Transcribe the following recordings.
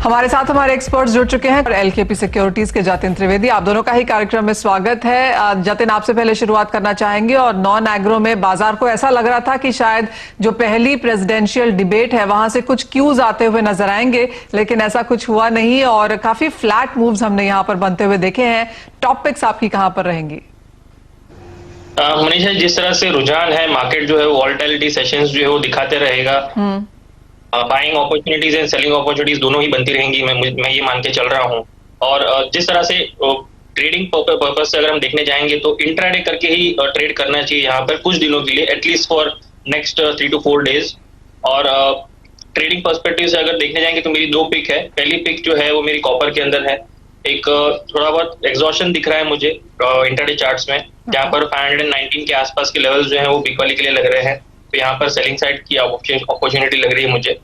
हमारे साथ हमारे एक्सपर्ट्स जुड़ चुके हैं। एलकेपी सिक्योरिटीज के जतिन त्रिवेदी, आप दोनों का ही कार्यक्रम में स्वागत है। जतिन, आपसे पहले शुरुआत करना चाहेंगे। और नॉन एग्रो में बाजार को ऐसा लग रहा था कि शायद जो पहली प्रेसिडेंशियल डिबेट है वहां से कुछ क्यूज आते हुए नजर आएंगे, लेकिन ऐसा कुछ हुआ नहीं और काफी फ्लैट मूव्स हमने यहाँ पर बनते हुए देखे हैं। टॉप पिक्स आपकी कहां पर रहेंगी? मनीषा, जिस तरह से रुझान है, मार्केट जो है वॉलेटिलिटी सेशंस जो है वो दिखाते रहेगा। Buying opportunities and selling opportunities दोनों ही बनती रहेंगी, मैं ये मान के चल रहा हूँ। और जिस तरह से ट्रेडिंग पर्पज से अगर हम देखने जाएंगे तो इंट्राडे करके ही ट्रेड करना चाहिए यहाँ पर कुछ दिनों के लिए, at least for next 3 to 4 days। और ट्रेडिंग पर्सपेक्टिव से अगर देखने जाएंगे तो मेरी 2 पिक है। पहली पिक जो है वो मेरी कॉपर के अंदर है। एक थोड़ा बहुत एग्जॉशन दिख रहा है मुझे इंट्राडे चार्ट्स में, जहाँ पर 519 के आसपास के लेवल्स जो है वो बिग वाली के लिए लग रहे हैं। तो यहाँ पर सेलिंग साइड की अपॉर्चुनिटी लग रही है मुझे।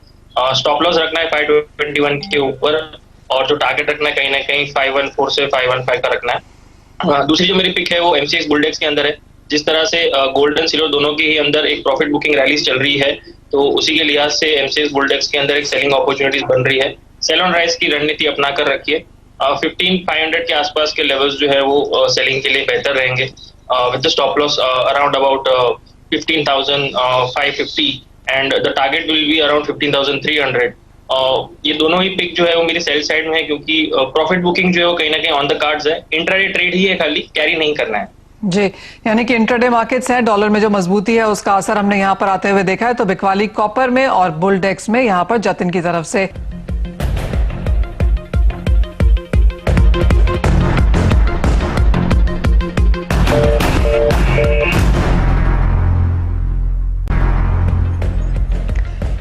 स्टॉप लॉस रखना है 521 के ऊपर, और जो टारगेट रखना है कहीं ना कहीं 514 से 515 का रखना है। दूसरी जो मेरी पिक है वो एमसीएक्स बुलडेक्स के अंदर है। जिस तरह से गोल्ड एंड सिल्वर दोनों के ही अंदर एक प्रॉफिट बुकिंग रैलीज चल रही है, तो उसी के लिहाज से एमसीएक्स बुलडेक्स के अंदर एक सेलिंग अपॉर्चुनिटीज बन रही है। सेल ऑन राइज की रणनीति अपना कर रखिए। 15,500 के आसपास के लेवल्स जो है वो सेलिंग के लिए बेहतर रहेंगे, with the stop loss around about 15,550 and the target will be around 15,300। ये दोनों ही पिक जो है वो मेरी सेल साइड में है, क्योंकि प्रॉफिट बुकिंग जो है वो कहीं ना कहीं ऑन द कार्ड्स है। इंट्राडे ट्रेड ही है, खाली कैरी नहीं करना है जी। यानी कि इंट्राडे मार्केट्स हैं, डॉलर में जो मजबूती है उसका असर हमने यहाँ पर आते हुए देखा है। तो बिकवाली कॉपर में और बुलडेक्स में यहाँ पर जतिन की तरफ से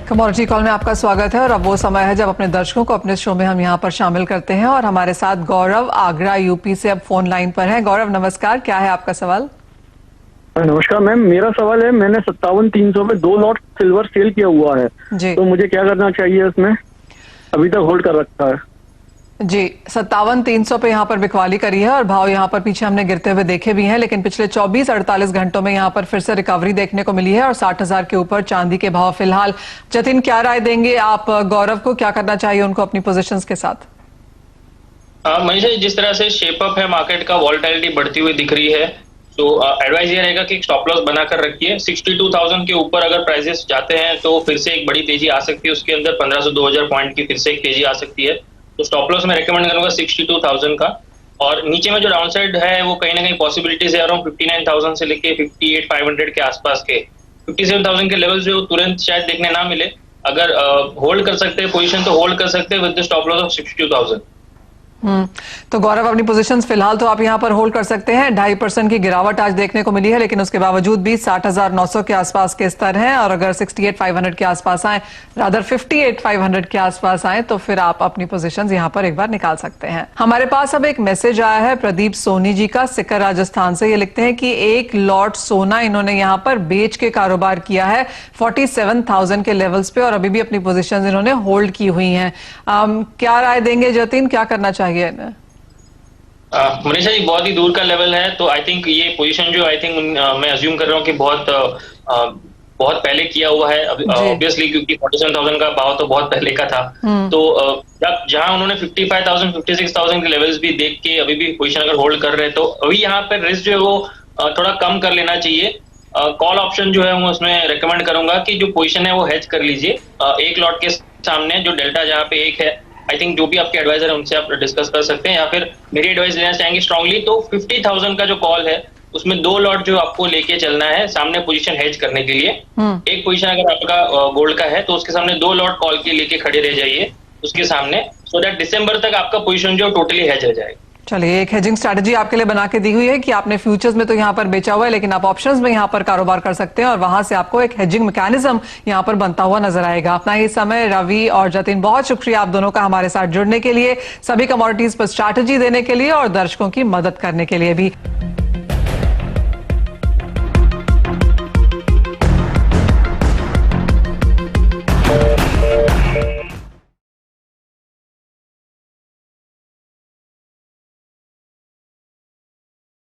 कमोडिटी कॉल में आपका स्वागत है। और अब वो समय है जब अपने दर्शकों को अपने शो में हम यहाँ पर शामिल करते हैं। और हमारे साथ गौरव आगरा यूपी से अब फोन लाइन पर हैं। गौरव नमस्कार, क्या है आपका सवाल? नमस्कार मैम, मेरा सवाल है, मैंने 57,300 में 2 लॉट सिल्वर सेल किया हुआ है जी। तो मुझे क्या करना चाहिए उसमें? अभी तक होल्ड कर रखा है जी। 57,300 पे यहाँ पर बिकवाली करी है और भाव यहाँ पर पीछे हमने गिरते हुए देखे भी हैं, लेकिन पिछले 24-48 घंटों में यहाँ पर फिर से रिकवरी देखने को मिली है और 60,000 के ऊपर चांदी के भाव फिलहाल। जतिन, क्या राय देंगे आप गौरव को? क्या करना चाहिए उनको अपनी पोजीशंस के साथ? मनीषा, जिस तरह से शेप अप है मार्केट का, वॉलेटिलिटी बढ़ती हुई दिख रही है, तो एडवाइस ये रहेगा कि स्टॉप लॉस बनाकर रखिए। 62,000 के ऊपर अगर प्राइसेस जाते हैं तो फिर से एक बड़ी तेजी आ सकती है, उसके अंदर 1500-2000 पॉइंट की फिर से एक तेजी आ सकती है। तो स्टॉप लॉस मैं रेकमेंड करूंगा 62,000 का। और नीचे में जो डाउन साइड है वो कहीं ना कहीं पॉसिबिलिटीज है अराउंड 59,000 से लेके 58,500 के आसपास के। 57,000 के लेवल जो तुरंत शायद देखने ना मिले। अगर होल्ड कर सकते हैं पोजीशन तो होल्ड कर सकते हैं with the stop loss of 62,000। तो गौरव, अपनी पोजीशंस फिलहाल तो आप यहां पर होल्ड कर सकते हैं। 2.5% की गिरावट आज देखने को मिली है, लेकिन उसके बावजूद भी 60,900 के आसपास के स्तर हैं। और अगर 68,500 के आसपास आए, रादर 58,500 के आसपास आए, तो फिर आप अपनी पोजीशंस यहां पर एक बार निकाल सकते हैं। हमारे पास अब एक मैसेज आया है प्रदीप सोनी जी का, सिकर राजस्थान से। ये लिखते हैं कि 1 लॉट सोना इन्होंने यहां पर बेच के कारोबार किया है 47,000 के लेवल्स पे, और अभी भी अपनी पोजीशंस इन्होंने होल्ड की हुई हैं। क्या राय देंगे जतिन, क्या करना चाहिए? मनीषा जी, बहुत ही दूर का लेवल है, तो आई थिंक ये पोजीशन जो मैं अज्यूम कर रहा हूँ कि बहुत पहले किया हुआ है ऑब्वियसली, क्योंकि 47,000 का भाव तो बहुत पहले का था। तो जहां उन्होंने 55,000 56,000 के लेवल्स भी देख के अभी भी पोजीशन अगर होल्ड कर रहे हैं, तो अभी यहाँ पे रिस्क जो है वो थोड़ा कम कर लेना चाहिए। कॉल ऑप्शन जो है मैं उसमें रेकमेंड करूंगा कि जो पोजीशन है वो हेज कर लीजिए। 1 लॉट के सामने जो डेल्टा जहाँ पे 1 है, आई थिंक जो भी आपके एडवाइजर है उनसे आप डिस्कस कर सकते हैं, या फिर मेरी एडवाइस लेना चाहेंगे स्ट्रांगली तो 50,000 का जो कॉल है उसमें 2 लॉट जो आपको लेके चलना है सामने पोजीशन हेज करने के लिए। एक पोजीशन अगर आपका गोल्ड का है तो उसके सामने 2 लॉट कॉल के लेके खड़े रह जाइए उसके सामने, सो दैट दिसंबर तक आपका पोजीशन जो टोटली हेज हो जाएगा। चलिए, एक हेजिंग स्ट्रैटेजी आपके लिए बना के दी हुई है कि आपने फ्यूचर्स में तो यहाँ पर बेचा हुआ है, लेकिन आप ऑप्शंस में यहाँ पर कारोबार कर सकते हैं और वहां से आपको एक हेजिंग मैकेनिज्म यहाँ पर बनता हुआ नजर आएगा। अपना ही समय रवि और जतिन, बहुत शुक्रिया आप दोनों का हमारे साथ जुड़ने के लिए, सभी कमोडिटीज पर स्ट्रैटेजी देने के लिए और दर्शकों की मदद करने के लिए भी।